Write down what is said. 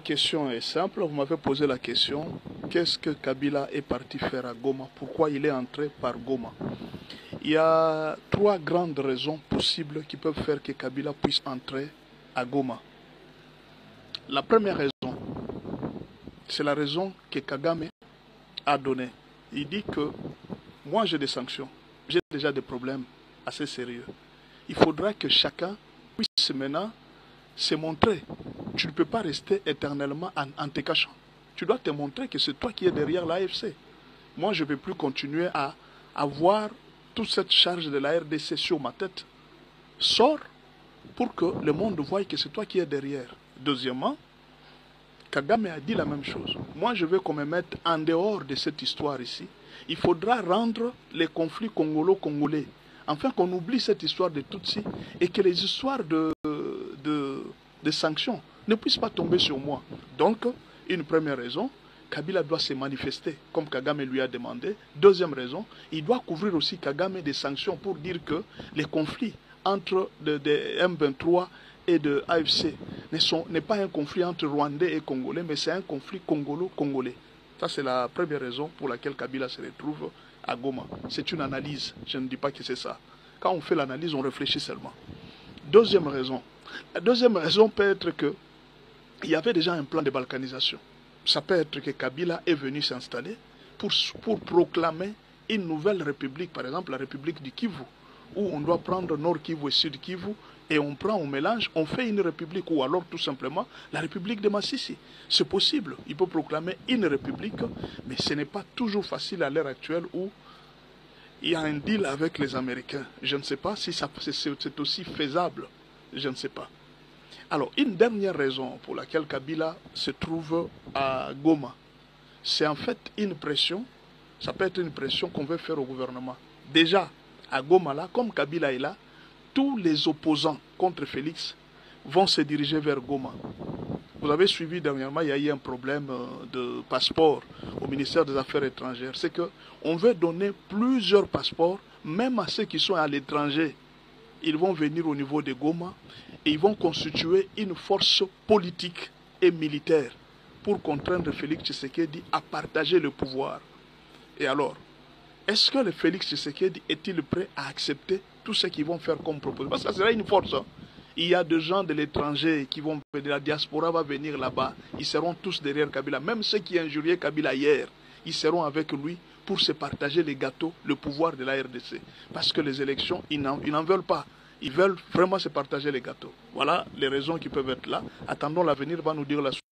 question est simple. Vous m'avez posé la question, qu'est-ce que Kabila est parti faire à Goma? Pourquoi il est entré par Goma? Il y a trois grandes raisons possibles qui peuvent faire que Kabila puisse entrer à Goma. La première raison, c'est la raison que Kagame a donnée. Il dit que moi j'ai des sanctions, j'ai déjà des problèmes assez sérieux. Il faudra que chacun puisse maintenant se montrer. Tu ne peux pas rester éternellement en te cachant. Tu dois te montrer que c'est toi qui es derrière l'AFC. Moi, je ne peux plus continuer à avoir toute cette charge de la RDC sur ma tête. Sors pour que le monde voie que c'est toi qui es derrière. Deuxièmement, Kagame a dit la même chose. Moi, je veux qu'on me mette en dehors de cette histoire ici. Il faudra rendre les conflits congolo-congolais. Afin qu'on oublie cette histoire de Tutsi et que les histoires de sanctions ne puissent pas tomber sur moi. Donc, une première raison, Kabila doit se manifester comme Kagame lui a demandé. Deuxième raison, il doit couvrir aussi Kagame des sanctions pour dire que les conflits entre de M23 et de AFC n'est pas un conflit entre Rwandais et Congolais, mais c'est un conflit congolo-congolais. Ça, c'est la première raison pour laquelle Kabila se retrouve à Goma. C'est une analyse, je ne dis pas que c'est ça. Quand on fait l'analyse, on réfléchit seulement. Deuxième raison. La deuxième raison peut être qu'il y avait déjà un plan de balkanisation. Ça peut être que Kabila est venu s'installer pour proclamer une nouvelle république, par exemple la république du Kivu, où on doit prendre Nord Kivu et Sud Kivu, et on mélange, on fait une république, ou alors tout simplement la république de Massissi. C'est possible, il peut proclamer une république, mais ce n'est pas toujours facile à l'heure actuelle où il y a un deal avec les Américains. Je ne sais pas si c'est aussi faisable, je ne sais pas. Alors, une dernière raison pour laquelle Kabila se trouve à Goma, c'est en fait une pression, ça peut être une pression qu'on veut faire au gouvernement. Déjà, à Goma, là, comme Kabila est là, tous les opposants contre Félix vont se diriger vers Goma. Vous avez suivi dernièrement, il y a eu un problème de passeport au ministère des Affaires étrangères. C'est qu'on veut donner plusieurs passeports, même à ceux qui sont à l'étranger. Ils vont venir au niveau de Goma et ils vont constituer une force politique et militaire pour contraindre Félix Tshisekedi à partager le pouvoir. Et alors, est-ce que le Félix Tshisekedi est-il prêt à accepter tout ce qu'ils vont faire comme proposition? Parce que ça sera une force. Il y a des gens de l'étranger qui vont venir, la diaspora va venir là-bas. Ils seront tous derrière Kabila. Même ceux qui injuriaient Kabila hier, ils seront avec lui pour se partager les gâteaux, le pouvoir de la RDC. Parce que les élections, ils n'en veulent pas. Ils veulent vraiment se partager les gâteaux. Voilà les raisons qui peuvent être là. Attendons, l'avenir va nous dire la suite.